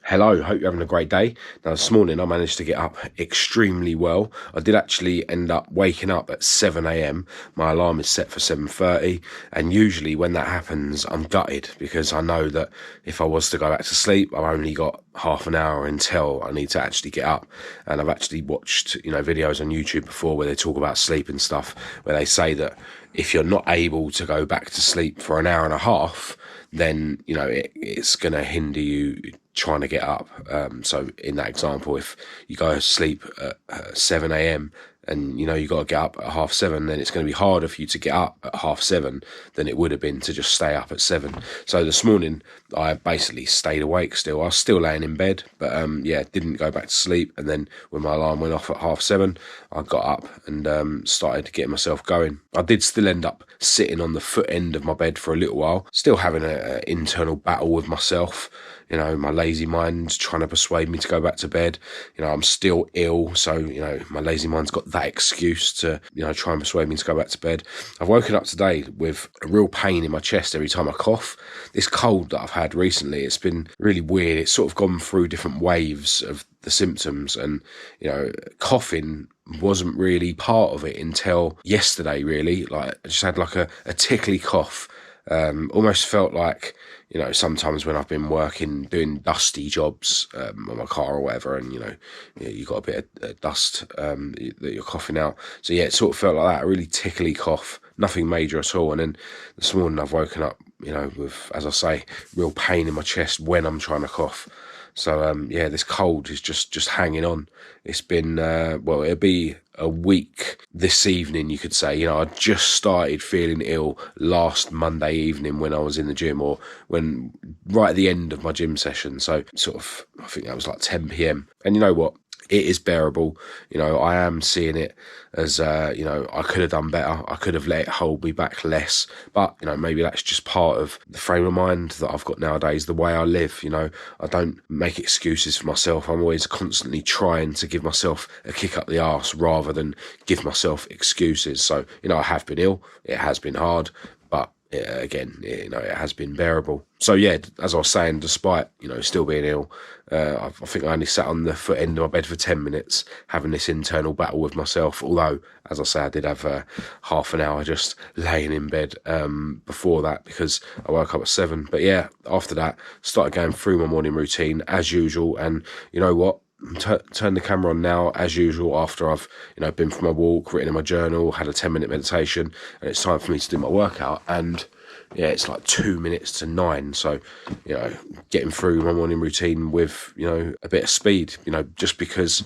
Hello, hope you're having a great day. Now, this morning I managed to get up extremely well. I did actually end up waking up at 7 a.m. My alarm is set for 7:30, and usually when that happens, I'm gutted because I know that if I was to go back to sleep, I've only got half an hour until I need to actually get up. And I've actually watched, videos on YouTube before where they talk about sleep and stuff, where they say that if you're not able to go back to sleep for an hour and a half, then it's going to hinder you trying to get up. So in that example, if you go to sleep at 7 a.m. and you got to get up at 7:30, then it's going to be harder for you to get up at 7:30 than it would have been to just stay up at 7. So this morning I basically stayed awake still. I was still laying in bed, but didn't go back to sleep. And then when my alarm went off at 7:30, I got up and started getting myself going. I did still end up sitting on the foot end of my bed for a little while, still having an internal battle with myself. My lazy mind's trying to persuade me to go back to bed. I'm still ill, so my lazy mind's got that excuse to try and persuade me to go back to bed. I've woken up today with a real pain in my chest every time I cough. This cold that I've had recently, it's been really weird. It's sort of gone through different waves of the symptoms, and coughing wasn't really part of it until yesterday, really. Like, I just had like a tickly cough. Almost felt like, sometimes when I've been working, doing dusty jobs on my car or whatever, and, you got a bit of dust that you're coughing out. So, yeah, it sort of felt like that, a really tickly cough, nothing major at all. And then this morning I've woken up, with, as I say, real pain in my chest when I'm trying to cough. So, this cold is just hanging on. It's been, it'll be a week this evening, you could say. I just started feeling ill last Monday evening when I was in the gym, or when right at the end of my gym session. So I think that was like 10 p.m. And you know what? It is bearable. I am seeing it as, I could have done better. I could have let it hold me back less. But, maybe that's just part of the frame of mind that I've got nowadays, the way I live. I don't make excuses for myself. I'm always constantly trying to give myself a kick up the arse rather than give myself excuses. So, I have been ill. It has been hard. But again, it has been bearable. So yeah, as I was saying, despite still being ill, I think I only sat on the foot end of my bed for 10 minutes having this internal battle with myself. Although, as I say, I did have half an hour just laying in bed before that, because I woke up at 7. But yeah, after that, started going through my morning routine as usual. And you know what? Turn the camera on now as usual after I've been for my walk, written in my journal, had a 10-minute meditation, and it's time for me to do my workout. And yeah, it's like 2 minutes to 9. So getting through my morning routine with a bit of speed, just because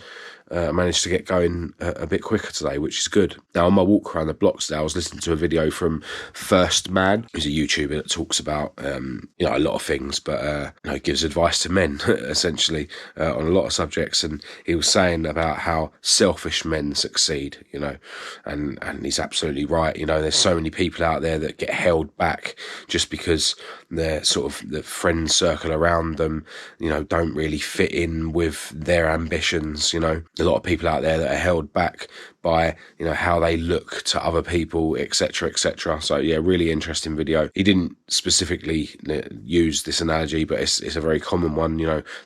I managed to get going a bit quicker today, which is good. Now, on my walk around the blocks today, I was listening to a video from First Man, who's a YouTuber that talks about, a lot of things, but, gives advice to men, essentially, on a lot of subjects. And he was saying about how selfish men succeed, and he's absolutely right. There's so many people out there that get held back just because their sort of the friend circle around them, don't really fit in with their ambitions. A lot of people out there that are held back by how they look to other people, etc., etc. So yeah, really interesting video. He didn't specifically use this analogy, but it's a very common one.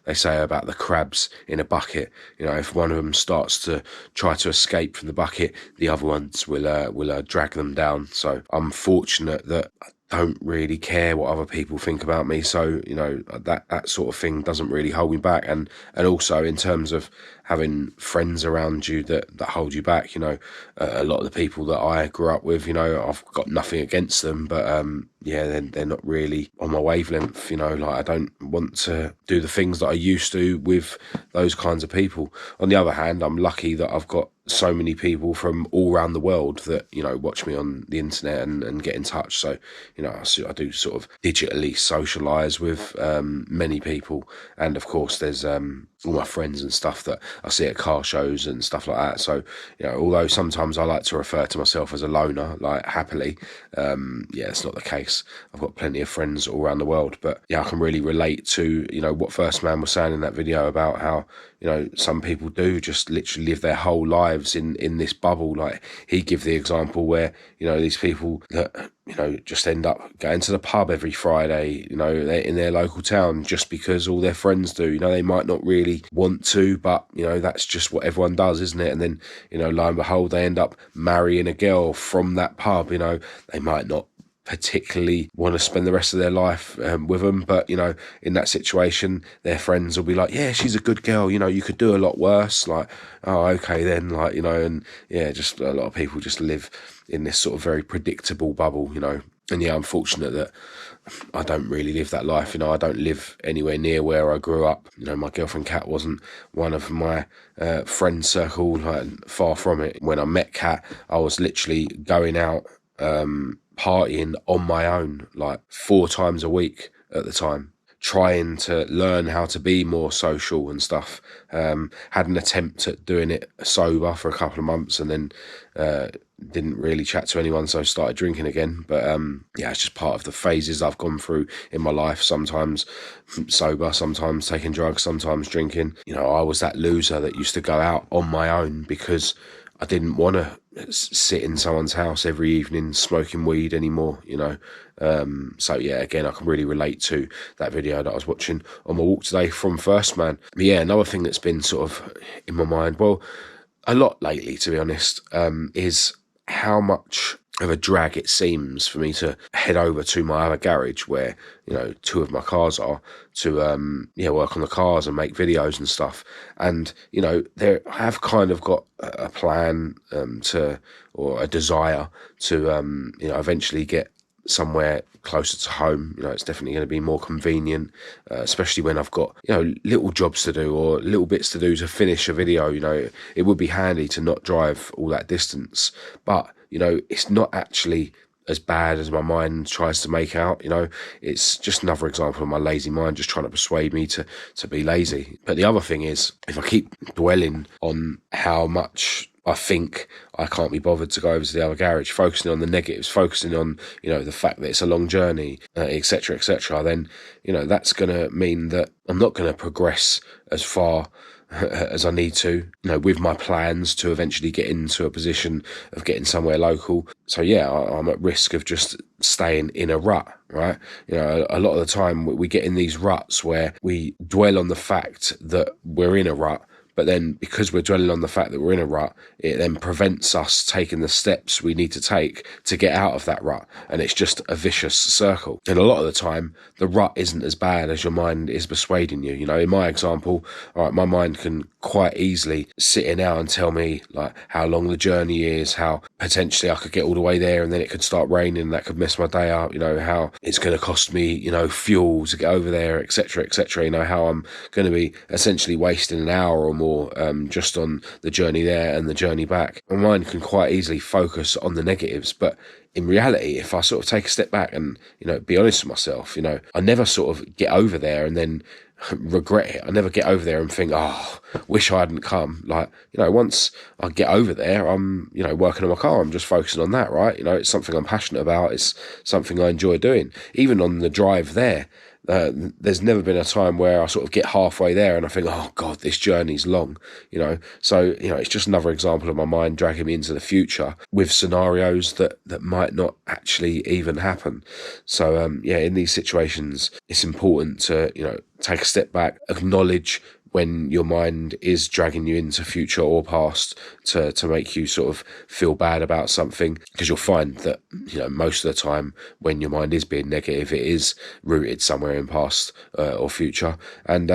They say about the crabs in a bucket. If one of them starts to try to escape from the bucket, the other ones will drag them down. So I'm fortunate that I don't really care what other people think about me. So that sort of thing doesn't really hold me back. And also in terms of having friends around you that hold you back, a lot of the people that I grew up with, I've got nothing against them, but they're not really on my wavelength. I don't want to do the things that I used to with those kinds of people. On the other hand, I'm lucky that I've got so many people from all around the world that watch me on the internet and get in touch. So I do sort of digitally socialize with many people, and of course there's all my friends and stuff that I see at car shows and stuff like that. So although sometimes I like to refer to myself as a loner, like happily, it's not the case. place. I've got plenty of friends all around the world. But yeah, I can really relate to, you know, what First Man was saying in that video about how, you know, some people do just literally live their whole lives in this bubble. Like, he give the example where, you know, these people that, you know, just end up going to the pub every Friday, you know, they're in their local town just because all their friends do. You know, they might not really want to, but, you know, that's just what everyone does, isn't it? And then, you know, lo and behold, they end up marrying a girl from that pub. You know, they might not particularly want to spend the rest of their life with them, but, you know, in that situation, their friends will be like, yeah, she's a good girl, you know, you could do a lot worse. Like, oh, okay then, like, you know. And yeah, just a lot of people just live in this sort of very predictable bubble, you know. And yeah, I'm fortunate that I don't really live that life. You know, I don't live anywhere near where I grew up. You know, my girlfriend Kat wasn't one of my friend circle, like, far from it. When I met Kat, I was literally going out partying on my own, like 4 times a week at the time, trying to learn how to be more social and stuff. Had an attempt at doing it sober for a couple of months, and then didn't really chat to anyone, so I started drinking again. But yeah, it's just part of the phases I've gone through in my life. Sometimes sober, sometimes taking drugs, sometimes drinking. You know, I was that loser that used to go out on my own because I didn't want to sit in someone's house every evening smoking weed anymore, you know. So yeah, again, I can really relate to that video that I was watching on my walk today from First Man. But yeah, another thing that's been sort of in my mind, well, a lot lately, to be honest, is how much of a drag it seems for me to head over to my other garage where, you know, 2 of my cars are, to work on the cars and make videos and stuff. And, you know, I have kind of got a plan or a desire to you know, eventually get somewhere closer to home. You know, it's definitely going to be more convenient, especially when I've got, you know, little jobs to do or little bits to do to finish a video. You know, it would be handy to not drive all that distance, but, you know, it's not actually as bad as my mind tries to make out. You know, it's just another example of my lazy mind just trying to persuade me to be lazy. But the other thing is, if I keep dwelling on how much I think I can't be bothered to go over to the other garage, focusing on the negatives, focusing on, you know, the fact that it's a long journey, etc., then, you know, that's going to mean that I'm not going to progress as far as I need to, you know, with my plans to eventually get into a position of getting somewhere local. So yeah, I'm at risk of just staying in a rut, right? You know, a lot of the time we get in these ruts where we dwell on the fact that we're in a rut, but then because we're dwelling on the fact that we're in a rut, it then prevents us taking the steps we need to take to get out of that rut. And it's just a vicious circle. And a lot of the time, the rut isn't as bad as your mind is persuading you. You know, in my example, all right, my mind can quite easily sit here now and tell me, like, how long the journey is, how potentially I could get all the way there and then it could start raining and that could mess my day up, you know, how it's going to cost me, you know, fuel to get over there, etc., you know, how I'm going to be essentially wasting an hour or more just on the journey there and the journey back. My mind can quite easily focus on the negatives, but in reality, if I sort of take a step back and, you know, be honest with myself, you know, I never sort of get over there and then regret it. I never get over there and think, oh, wish I hadn't come. Like, you know, once I get over there, I'm, you know, working on my car. I'm just focusing on that, right? You know, it's something I'm passionate about. It's something I enjoy doing. Even on the drive there, there's never been a time where I sort of get halfway there and I think, oh God, this journey's long, you know. So, you know, it's just another example of my mind dragging me into the future with scenarios that might not actually even happen. So, yeah, in these situations, it's important to, you know, take a step back, acknowledge when your mind is dragging you into future or past to make you sort of feel bad about something, because you'll find that, you know, most of the time when your mind is being negative, it is rooted somewhere in past or future. And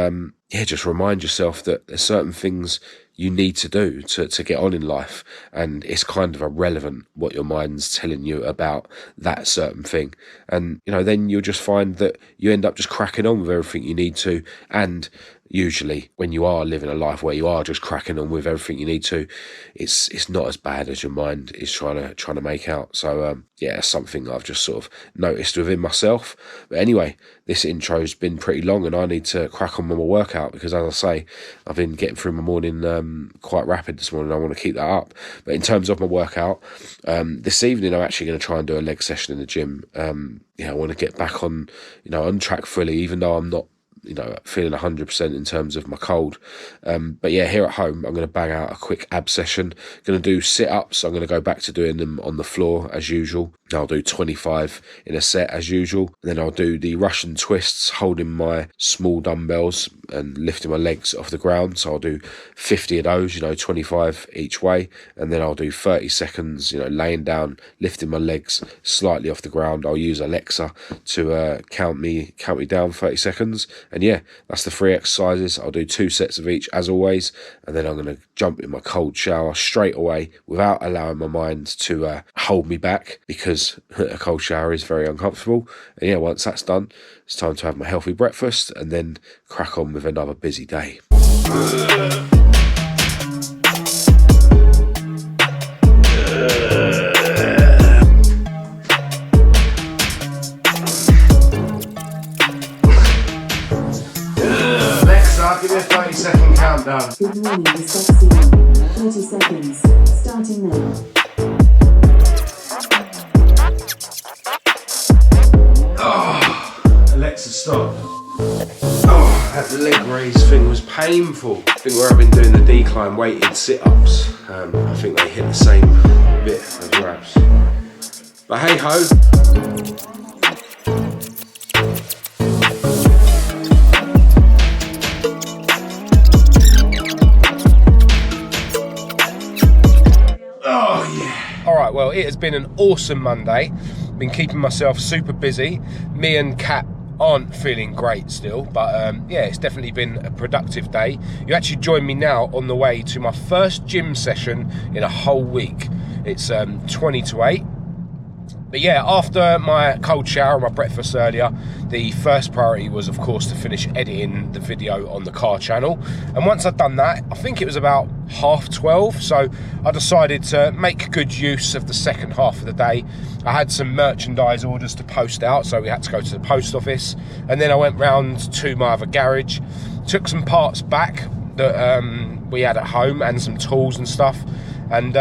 yeah, just remind yourself that there's certain things you need to do to get on in life, and it's kind of irrelevant what your mind's telling you about that certain thing. And, you know, then you'll just find that you end up just cracking on with everything you need to, and usually when you are living a life where you are just cracking on with everything you need to, it's not as bad as your mind is trying to make out. So yeah, it's something I've just sort of noticed within myself. But anyway, this intro's been pretty long and I need to crack on with my workout because, as I say, I've been getting through my morning quite rapid this morning. I want to keep that up. But in terms of my workout, this evening I'm actually going to try and do a leg session in the gym. I want to get back on, on track fully, even though I'm not, feeling 100% in terms of my cold. But yeah, here at home, I'm going to bang out a quick ab session. Going to do sit-ups. I'm going to go back to doing them on the floor as usual. I'll do 25 in a set as usual. And then I'll do the Russian twists, holding my small dumbbells and lifting my legs off the ground. So I'll do 50 of those, 25 each way. And then I'll do 30 seconds, laying down, lifting my legs slightly off the ground. I'll use Alexa to count me down 30 seconds. And yeah, that's the 3 exercises. I'll do 2 sets of each as always. And then I'm going to jump in my cold shower straight away without allowing my mind to hold me back, because a cold shower is very uncomfortable. And yeah, once that's done, it's time to have my healthy breakfast and then crack on with another busy day. Alexa, give me a 30-second countdown. Good morning, dyslexia. 30 seconds, starting now. Alexa, stop. That leg raise thing was painful. I think where I've been doing the decline weighted sit-ups, I think they hit the same bit as reps. But hey ho. Oh yeah. Alright, well, it has been an awesome Monday. Been keeping myself super busy. Me and Kat aren't feeling great still, but yeah, it's definitely been a productive day. You actually join me now on the way to my first gym session in a whole week. It's 20 to 8. But yeah, after my cold shower and my breakfast earlier, the first priority was, of course, to finish editing the video on the car channel. And once I'd done that, I think it was about 12:30, so I decided to make good use of the second half of the day. I had some merchandise orders to post out, so we had to go to the post office. And then I went round to my other garage, took some parts back that we had at home and some tools and stuff. And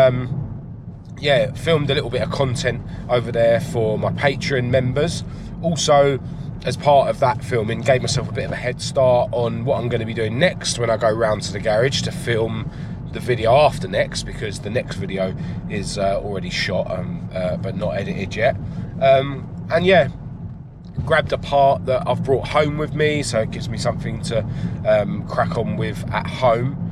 yeah, filmed a little bit of content over there for my Patreon members. Also, as part of that filming, gave myself a bit of a head start on what I'm going to be doing next when I go round to the garage to film the video after next, because the next video is already shot but not edited yet. And yeah, grabbed a part that I've brought home with me, so it gives me something to crack on with at home.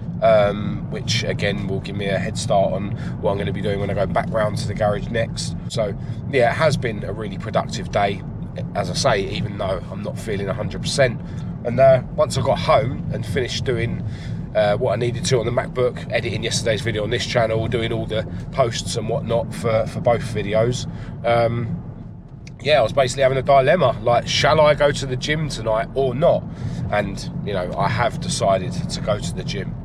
Which again will give me a head start on what I'm going to be doing when I go back round to the garage next. So yeah, it has been a really productive day, as I say, even though I'm not feeling 100%. And once I got home and finished doing what I needed to on the MacBook, editing yesterday's video on this channel, doing all the posts and whatnot for both videos, yeah, I was basically having a dilemma, like, shall I go to the gym tonight or not? And I have decided to go to the gym.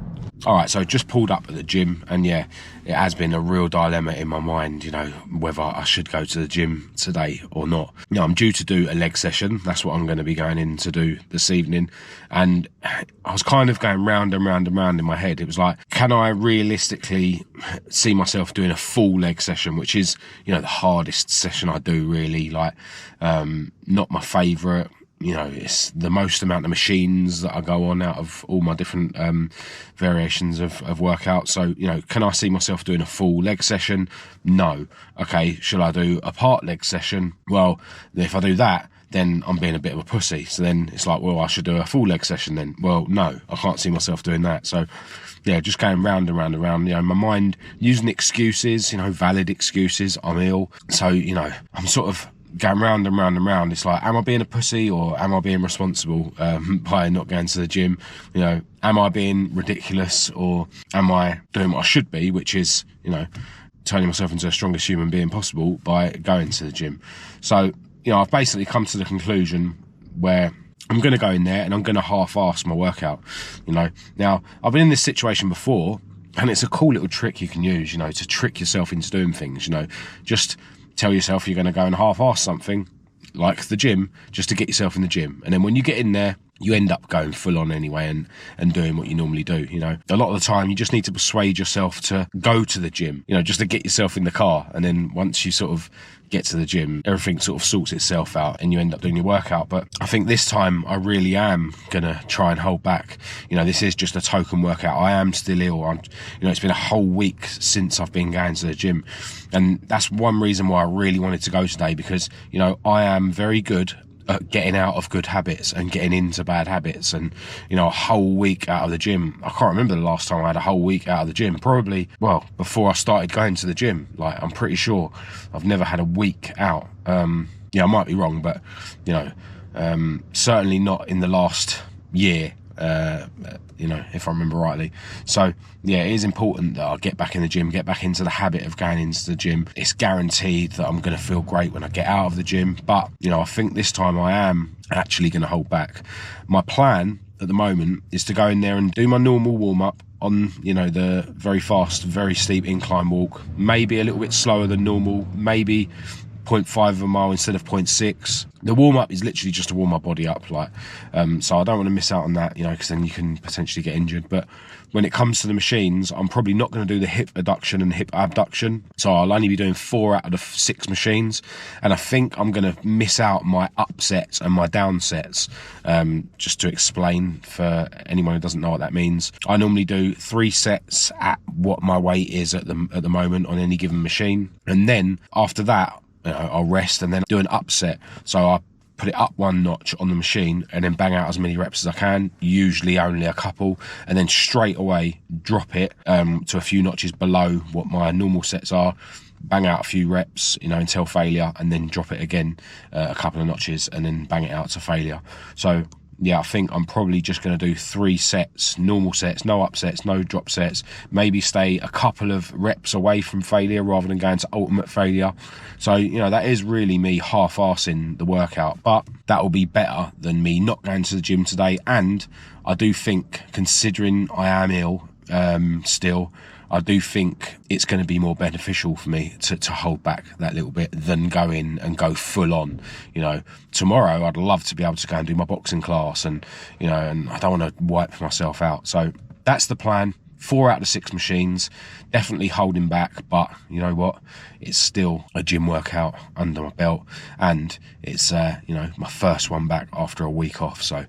Alright, so just pulled up at the gym, and yeah, it has been a real dilemma in my mind, whether I should go to the gym today or not. I'm due to do a leg session. That's what I'm going to be going in to do this evening. And I was kind of going round and round and round in my head. It was like, can I realistically see myself doing a full leg session, which is, the hardest session I do, really. Like, not my favourite. It's the most amount of machines that I go on out of all my different variations of workouts. So, can I see myself doing a full leg session? No. Okay, shall I do a part leg session? Well, if I do that, then I'm being a bit of a pussy. So then it's like, well, I should do a full leg session then. Well, no, I can't see myself doing that. So, yeah, just going round and round and round. My mind using excuses, valid excuses. I'm ill. So, I'm sort of going round and round and round. It's like, am I being a pussy or am I being responsible by not going to the gym? Am I being ridiculous or am I doing what I should be, which is, turning myself into the strongest human being possible by going to the gym? So, I've basically come to the conclusion where I'm going to go in there and I'm going to half-ass my workout, Now, I've been in this situation before, and it's a cool little trick you can use, to trick yourself into doing things, Just tell yourself you're going to go and half-ass something, like the gym, just to get yourself in the gym. And then when you get in there, you end up going full on anyway and doing what you normally do, A lot of the time, you just need to persuade yourself to go to the gym, just to get yourself in the car. And then once you sort of get to the gym, everything sort of sorts itself out and you end up doing your workout. But I think this time I really am going to try and hold back. This is just a token workout. I am still ill. It's been a whole week since I've been going to the gym. And that's one reason why I really wanted to go today, because, I am very good at getting out of good habits and getting into bad habits. And a whole week out of the gym, I can't remember the last time I had a whole week out of the gym. Probably, well, before I started going to the gym. Like, I'm pretty sure I've never had a week out. I might be wrong, but certainly not in the last year, if I remember rightly. So yeah, it is important that I get back in the gym, get back into the habit of going into the gym. It's guaranteed that I'm going to feel great when I get out of the gym. But, I think this time I am actually going to hold back. My plan at the moment is to go in there and do my normal warm-up on, the very fast, very steep incline walk, maybe a little bit slower than normal, maybe 0.5 of a mile instead of 0.6. The warm-up is literally just to warm my body up, so I don't want to miss out on that, because then you can potentially get injured. But when it comes to the machines, I'm probably not going to do the hip adduction and hip abduction, so I'll only be doing 4 out of the 6 machines, and I think I'm going to miss out my up sets and my down sets. Just to explain for anyone who doesn't know what that means, I normally do 3 sets at what my weight is at the moment on any given machine, and then after that I'll rest and then do an upset. So I put it up 1 notch on the machine and then bang out as many reps as I can, usually only a couple, and then straight away drop it to a few notches below what my normal sets are, bang out a few reps, until failure, and then drop it again a couple of notches and then bang it out to failure. So yeah, I think I'm probably just going to do 3 sets, normal sets, no upsets, no drop sets, maybe stay a couple of reps away from failure rather than going to ultimate failure. So, that is really me half-arsing the workout, but that will be better than me not going to the gym today. And I do think, considering I am ill still, I do think it's going to be more beneficial for me to hold back that little bit than go in and go full on. Tomorrow I'd love to be able to go and do my boxing class and I don't want to wipe myself out. So that's the plan. 4 out of 6 machines, definitely holding back, but you know what? It's still a gym workout under my belt, and it's my first one back after a week off. So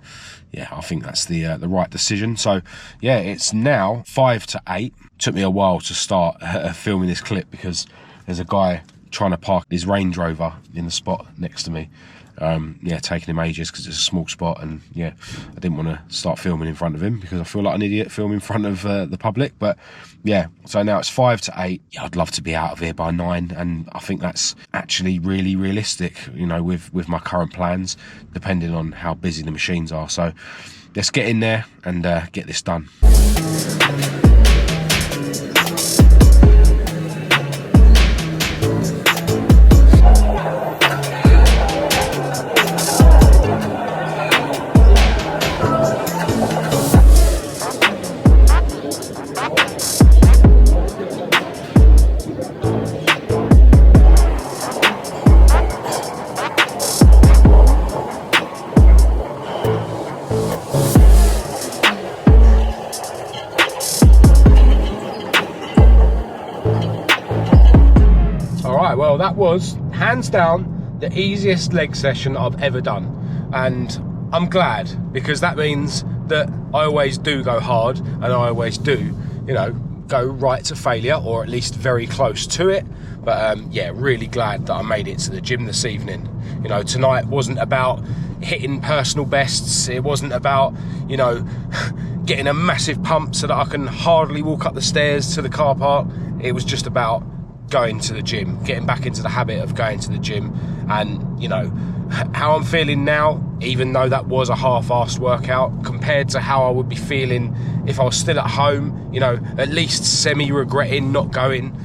yeah, I think that's the right decision. So yeah, it's now 5 to 8. Took me a while to start filming this clip because there's a guy trying to park his Range Rover in the spot next to me. Taking him ages because it's a small spot, and I didn't want to start filming in front of him because I feel like an idiot filming in front of the public. But yeah, so now it's 5 to 8. I'd love to be out of here by 9, and I think that's actually really realistic, with my current plans, depending on how busy the machines are. So let's get in there and get this done. Well, that was hands down the easiest leg session I've ever done, and I'm glad, because that means that I always do go hard and I always do, go right to failure, or at least very close to it. But really glad that I made it to the gym this evening. Tonight wasn't about hitting personal bests. It wasn't about getting a massive pump so that I can hardly walk up the stairs to the car park. It was just about going to the gym, getting back into the habit of going to the gym. And how I'm feeling now, even though that was a half-assed workout, compared to how I would be feeling if I was still at home, at least semi-regretting not going,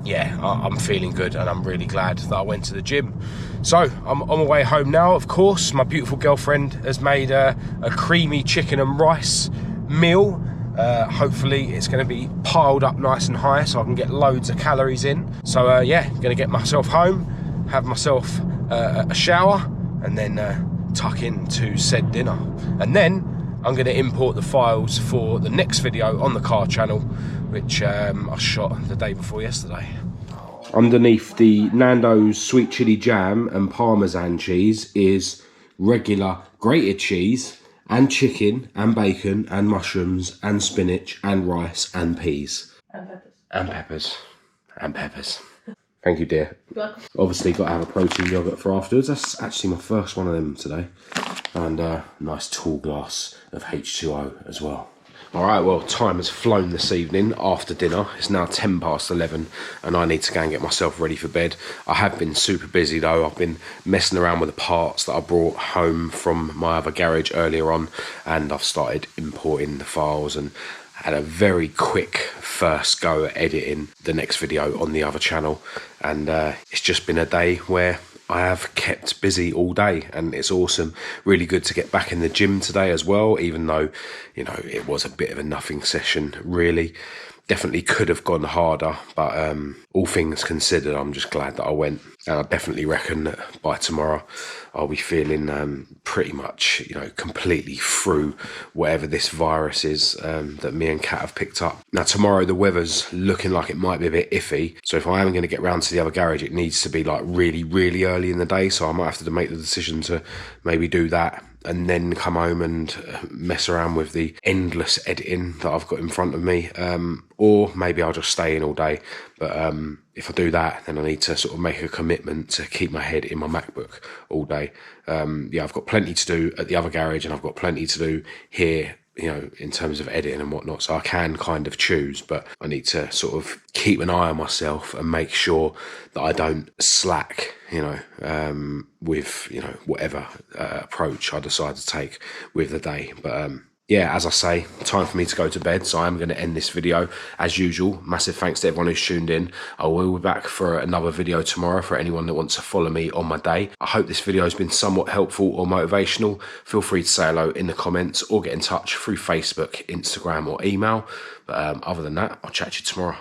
yeah, I'm feeling good, and I'm really glad that I went to the gym. So I'm on my way home now. Of course, my beautiful girlfriend has made a creamy chicken and rice meal. Hopefully it's going to be piled up nice and high so I can get loads of calories in. So yeah, going to get myself home, have myself a shower, and then tuck into said dinner. And then I'm going to import the files for the next video on the car channel, which I shot the day before yesterday. Underneath the Nando's sweet chili jam and parmesan cheese is regular grated cheese and chicken and bacon and mushrooms and spinach and rice and peas. And peppers. And peppers. And peppers. Thank you, dear. Obviously got to have a protein yogurt for afterwards. That's actually my first one of them today. And a nice tall glass of H2O as well. All right, well, time has flown this evening after dinner. It's now 11:10 and I need to go and get myself ready for bed. I have been super busy though. I've been messing around with the parts that I brought home from my other garage earlier on, and I've started importing the files and had a very quick first go at editing the next video on the other channel. And it's just been a day where I have kept busy all day, and it's awesome. Really good to get back in the gym today as well, even though, you know, it was a bit of a nothing session, really. Definitely could have gone harder, but all things considered, I'm just glad that I went. And I definitely reckon that by tomorrow I'll be feeling pretty much, you know, completely through whatever this virus is that me and Kat have picked up. Now tomorrow the weather's looking like it might be a bit iffy, so if I am going to get round to the other garage, it needs to be like really, really early in the day, so I might have to make the decision to maybe do that and then come home and mess around with the endless editing that I've got in front of me. Or maybe I'll just stay in all day. But if I do that, then I need to sort of make a commitment to keep my head in my MacBook all day. Yeah, I've got plenty to do at the other garage, and I've got plenty to do here, you know, in terms of editing and whatnot. So I can kind of choose, but I need to sort of keep an eye on myself and make sure that I don't slack, you know, with, you know, whatever approach I decide to take with the day. But yeah, as I say, time for me to go to bed, so I'm going to end this video as usual. Massive thanks to everyone who's tuned in. I will be back for another video tomorrow for anyone that wants to follow me on my day. I hope this video has been somewhat helpful or motivational. Feel free to say hello in the comments or get in touch through Facebook, Instagram or email. But other than that, I'll chat to you tomorrow.